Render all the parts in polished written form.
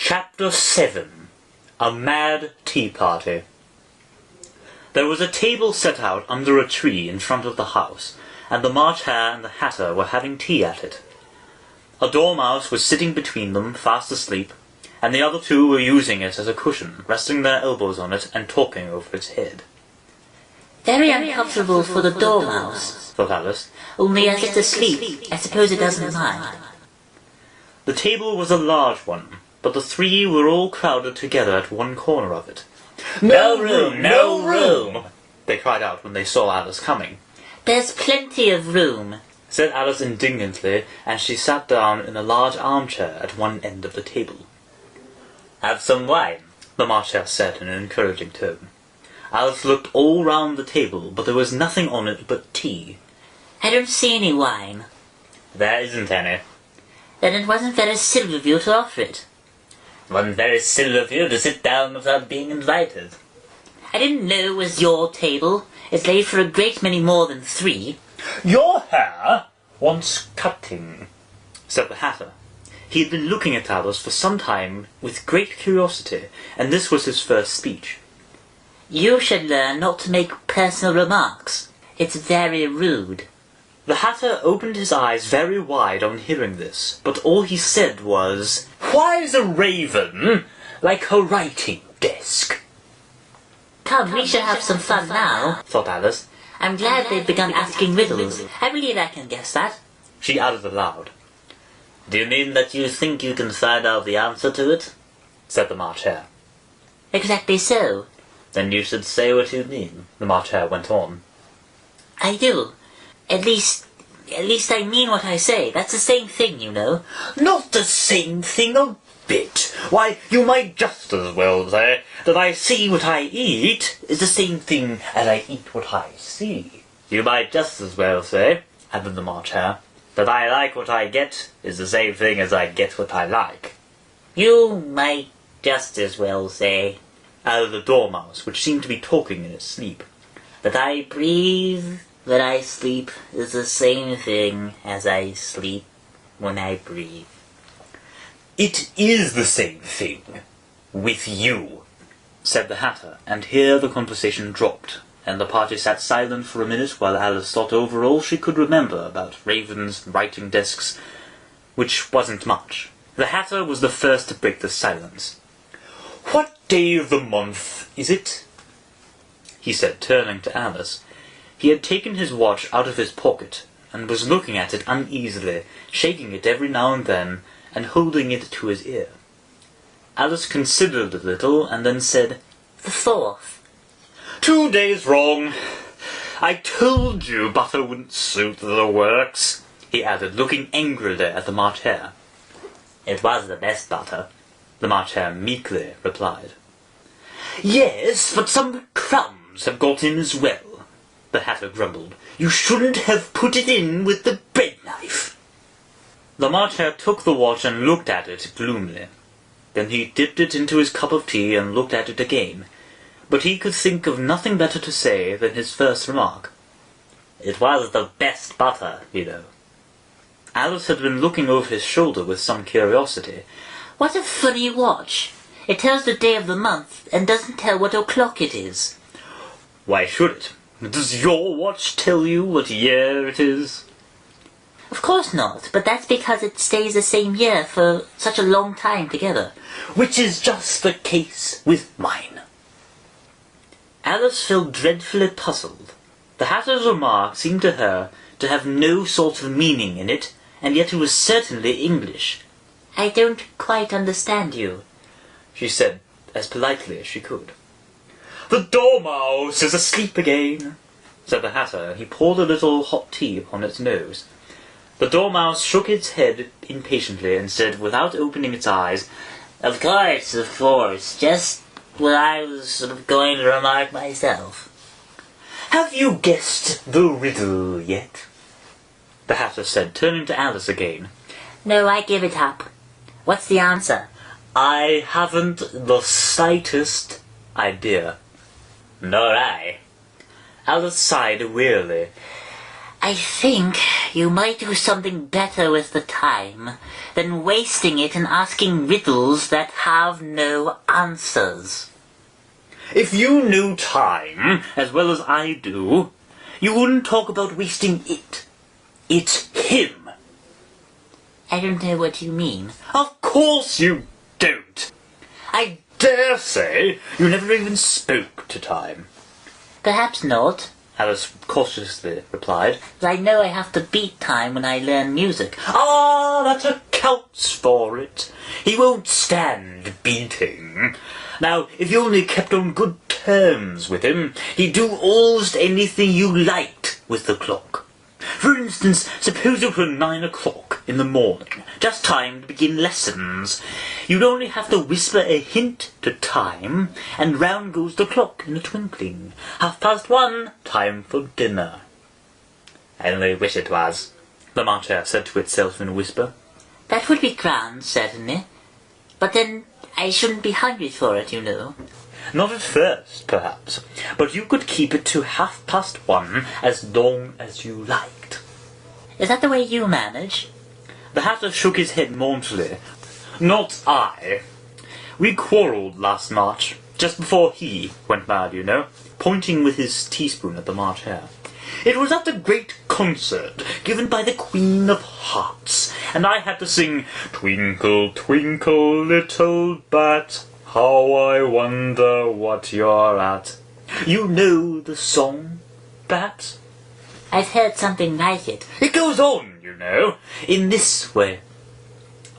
Chapter 7. A Mad Tea Party. There was a table set out under a tree in front of the house, and the March Hare and the Hatter were having tea at it. A Dormouse was sitting between them, fast asleep, and the other two were using it as a cushion, resting their elbows on it and talking over its head. Very uncomfortable for the Dormouse, thought Alice. Only as it's asleep, I suppose it doesn't mind. The table was a large one, but the three were all crowded together at one corner of it. "No room! No room!" they cried out when they saw Alice coming. "There's plenty of room," said Alice indignantly, and she sat down in a large armchair at one end of the table. "Have some wine," the March Hare said in an encouraging tone. Alice looked all round the table, but there was nothing on it but tea. "I don't see any wine." "There isn't any." "Then it wasn't very civil of you to offer it." "It wasn't very civil of you to sit down without being invited." "I didn't know it was your table. It's laid for a great many more than 3. "Your hair wants cutting," said the Hatter. He had been looking at Alice for some time with great curiosity, and this was his first speech. "You should learn not to make personal remarks. It's very rude." The Hatter opened his eyes very wide on hearing this, but all he said was, "Why's a raven like a writing desk?" "Come, we should have some fun now," thought Alice. "I'm glad they've begun asking riddles. I believe I can guess that." She added aloud, "Do you mean that you think you can find out the answer to it?" said the March Hare. "Exactly so." "Then you should say what you mean," the March Hare went on. "I do. At least I mean what I say. That's the same thing, you know." "Not the same thing a bit. Why, you might just as well say that I see what I eat is the same thing as I eat what I see." "You might just as well say," added the March Hare, "that I like what I get is the same thing as I get what I like." "You might just as well say," added the Dormouse, which seemed to be talking in its sleep, "that I breathe when I sleep is the same thing as I sleep when I breathe." "It is the same thing with you," said the Hatter, and here the conversation dropped, and the party sat silent for a minute while Alice thought over all she could remember about ravens and writing desks, which wasn't much. The Hatter was the first to break the silence. "What day of the month is it?" he said, turning to Alice. He had taken his watch out of his pocket, and was looking at it uneasily, shaking it every now and then, and holding it to his ear. Alice considered a little, and then said, "The 4th. 2 days wrong. I told you butter wouldn't suit the works," he added, looking angrily at the March Hare. "It was the best butter," the March Hare meekly replied. "Yes, but some crumbs have got in as well," the Hatter grumbled. "You shouldn't have put it in with the bread knife." The March Hare took the watch and looked at it gloomily. Then he dipped it into his cup of tea and looked at it again, but he could think of nothing better to say than his first remark. "It was the best butter, you know." Alice had been looking over his shoulder with some curiosity. "What a funny watch. It tells the day of the month and doesn't tell what o'clock it is." "Why should it? Does your watch tell you what year it is?" "Of course not, but that's because it stays the same year for such a long time together." "Which is just the case with mine." Alice felt dreadfully puzzled. The Hatter's remark seemed to her to have no sort of meaning in it, and yet it was certainly English. "I don't quite understand you," she said as politely as she could. "The Dormouse is asleep again," said the Hatter, and he poured a little hot tea upon its nose. The Dormouse shook its head impatiently and said, without opening its eyes, of course, just what I was sort of going to remark myself." "Have you guessed the riddle yet?" the Hatter said, turning to Alice again. "No, I give it up. What's the answer?" "I haven't the slightest idea." "Nor I." Alice sighed wearily. I think you might do something better with the time than wasting it in asking riddles that have no answers. If you knew time as well as I do, you wouldn't talk about wasting it. It's him. I don't know what you mean. Of course you don't. I dare say you never even spoke to time. Perhaps not. Alice cautiously replied. But I know I have to beat time when I learn music. Ah, that accounts for it. He won't stand beating. Now, if you only kept on good terms with him, he'd do almost anything you liked with the clock. For instance, suppose it were 9 o'clock in the morning, just time to begin lessons. You'd only have to whisper a hint to time, and round goes the clock in a twinkling. 1:30, time for dinner. I only wish it was, the March Hare said to itself in a whisper. That would be grand, certainly. But then I shouldn't be hungry for it, you know. Not at first, perhaps, but you could keep it to 1:30 as long as you liked. Is that the way you manage? The Hatter shook his head mournfully. Not I. We quarrelled last March, just before he went mad, you know, pointing with his teaspoon at the March Hare. It was at the great concert given by the Queen of Hearts, and I had to sing, "Twinkle, twinkle, little bat, how I wonder what you're at." You know the song, perhaps? I've heard something like it. It goes on, you know, in this way.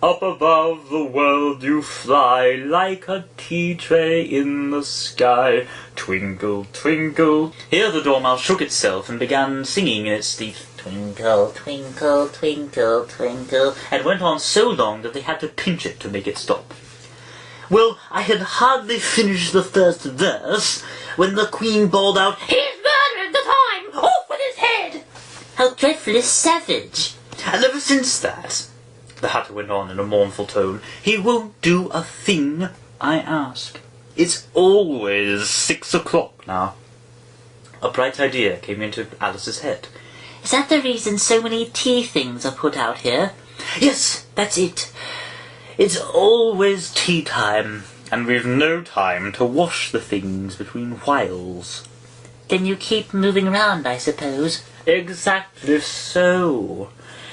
Up above the world you fly, like a tea tray in the sky. Twinkle, twinkle. Here the Dormouse shook itself and began singing in its sleep. Twinkle, twinkle, twinkle, twinkle. And went on so long that they had to pinch it to make it stop. Well, I had hardly finished the first verse when the Queen bawled out, "He's murdering the time! Off with his head!" How dreadfully savage! And ever since that, the Hatter went on in a mournful tone, he won't do a thing I ask. It's always 6 o'clock now. A bright idea came into Alice's head. Is that the reason so many tea things are put out here? Yes, that's it. It's always tea time, and we've no time to wash the things between whiles. Then you keep moving around, I suppose. Exactly so,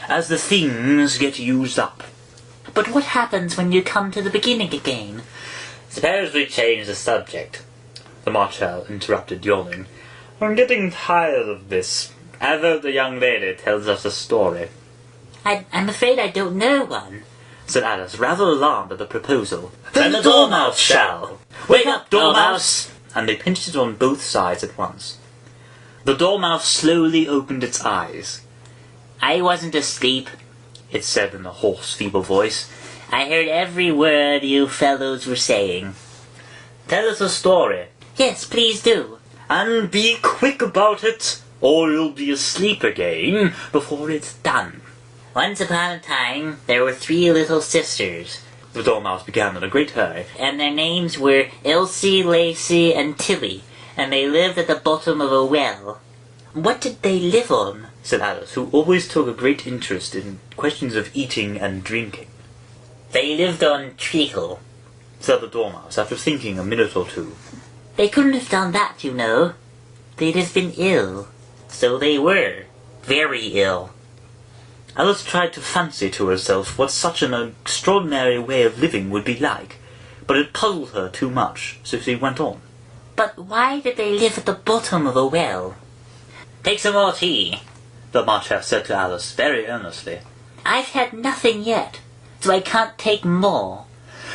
as the things get used up. But what happens when you come to the beginning again? Suppose we change the subject, the March Hare interrupted, yawning. I'm getting tired of this. How about the young lady tells us a story? I'm afraid I don't know one, said Alice, rather alarmed at the proposal. Then the Dormouse shall! Wake up, Dormouse! And they pinched it on both sides at once. The Dormouse slowly opened its eyes. I wasn't asleep, it said in a hoarse, feeble voice. I heard every word you fellows were saying. Tell us a story. Yes, please do. And be quick about it, or you'll be asleep again before it's done. Once upon a time, there were 3 little sisters, the Dormouse began in a great hurry. And their names were Elsie, Lacey, and Tilly, and they lived at the bottom of a well. What did they live on? Said Alice, who always took a great interest in questions of eating and drinking. They lived on treacle, said the Dormouse, after thinking a minute or two. They couldn't have done that, you know. They'd have been ill. So they were. Very ill. Alice tried to fancy to herself what such an extraordinary way of living would be like, but it puzzled her too much, so she went on. But why did they live at the bottom of a well? Take some more tea, the March Hare said to Alice very earnestly. I've had nothing yet, so I can't take more.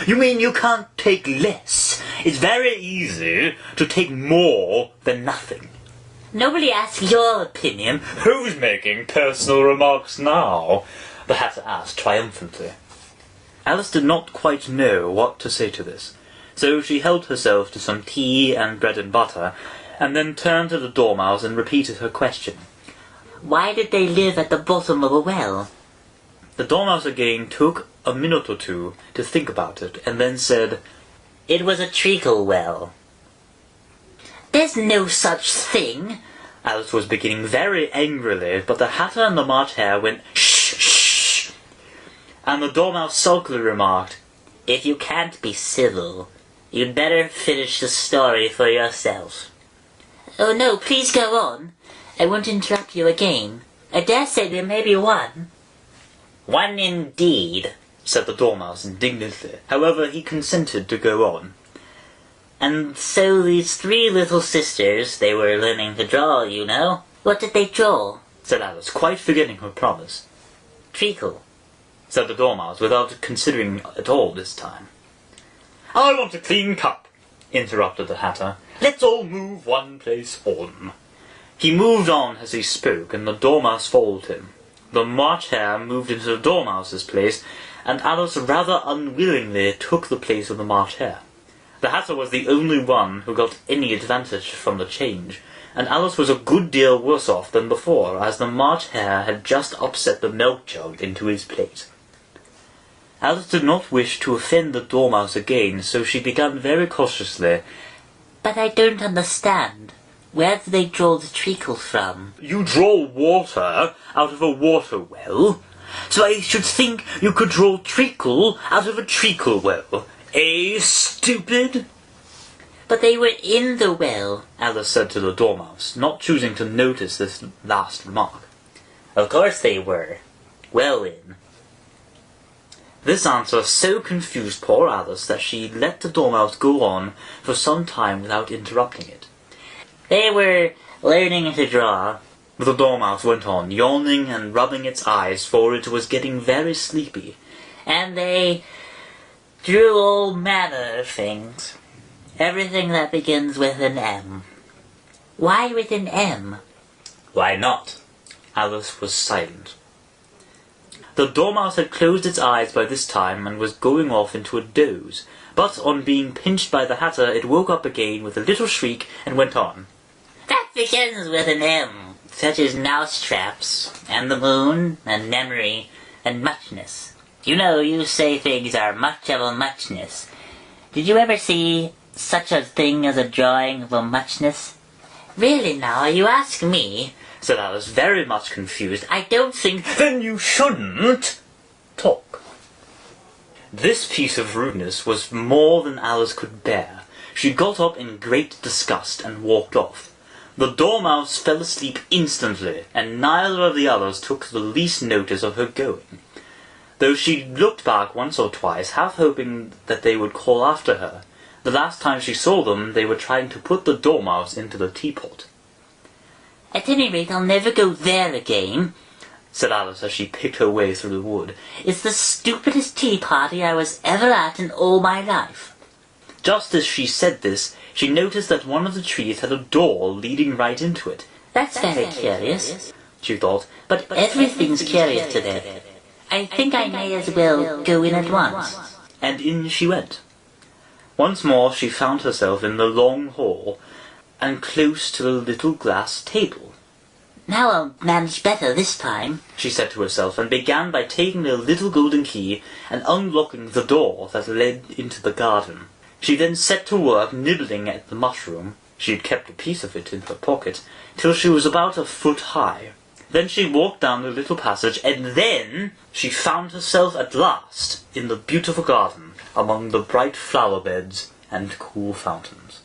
You mean you can't take less? It's very easy to take more than nothing. Nobody asked your opinion. Who's making personal remarks now? The Hatter asked triumphantly. Alice did not quite know what to say to this, so she helped herself to some tea and bread and butter, and then turned to the Dormouse and repeated her question. Why did they live at the bottom of a well? The Dormouse again took a minute or two to think about it, and then said, It was a treacle-well. There's no such thing, Alice was beginning very angrily, but the Hatter and the March Hare went, "Shh, shh!" And the Dormouse sulkily remarked, "If you can't be civil, you'd better finish the story for yourself." "Oh no, please go on. I won't interrupt you again. I dare say there may be one." "One indeed," said the Dormouse indignantly. However, he consented to go on. "And so these three little sisters, they were learning to draw, you know." "What did they draw?" said Alice, quite forgetting her promise. "Treacle," said the Dormouse, without considering at all this time. "I want a clean cup," interrupted the Hatter. "Let's all move one place on." He moved on as he spoke, and the Dormouse followed him. The March Hare moved into the Dormouse's place, and Alice rather unwillingly took the place of the March Hare. The Hatter was the only one who got any advantage from the change, and Alice was a good deal worse off than before, as the March Hare had just upset the milk jug into his plate. Alice did not wish to offend the Dormouse again, so she began very cautiously. "But I don't understand. Where do they draw the treacle from?" "You draw water out of a water well, so I should think you could draw treacle out of a treacle well. Eh, stupid?" "But they were in the well," Alice said to the Dormouse, not choosing to notice this last remark. "Of course they were. Well in." This answer so confused poor Alice that she let the Dormouse go on for some time without interrupting it. "They were learning to draw," the Dormouse went on, yawning and rubbing its eyes, for it was getting very sleepy. "and they drew all manner of things. Everything that begins with an M." "Why with an M?" "Why not?" Alice was silent. The Dormouse had closed its eyes by this time and was going off into a doze, but on being pinched by the Hatter it woke up again with a little shriek and went on. "That begins with an M, such as mousetraps, and the moon, and memory, and muchness. You know, you say things are much of a muchness. Did you ever see such a thing as a drawing of a muchness?" "Really now, you ask me?" said Alice, very much confused. "I don't think—" "Then you shouldn't talk." This piece of rudeness was more than Alice could bear. She got up in great disgust and walked off. The Dormouse fell asleep instantly, and neither of the others took the least notice of her going, though she looked back once or twice, half hoping that they would call after her. The last time she saw them, they were trying to put the Dormouse into the teapot. "At any rate, I'll never go there again," said Alice as she picked her way through the wood. "It's the stupidest tea party I was ever at in all my life." Just as she said this, she noticed that one of the trees had a door leading right into it. That's very curious," she thought, but everything's curious today. I think I may as well go in at once." And in she went. Once more she found herself in the long hall, and close to the little glass table. "Now I'll manage better this time," she said to herself, and began by taking the little golden key and unlocking the door that led into the garden. She then set to work nibbling at the mushroom, she had kept a piece of it in her pocket, till she was about a foot high. Then she walked down the little passage, and then she found herself at last in the beautiful garden, among the bright flower beds and cool fountains.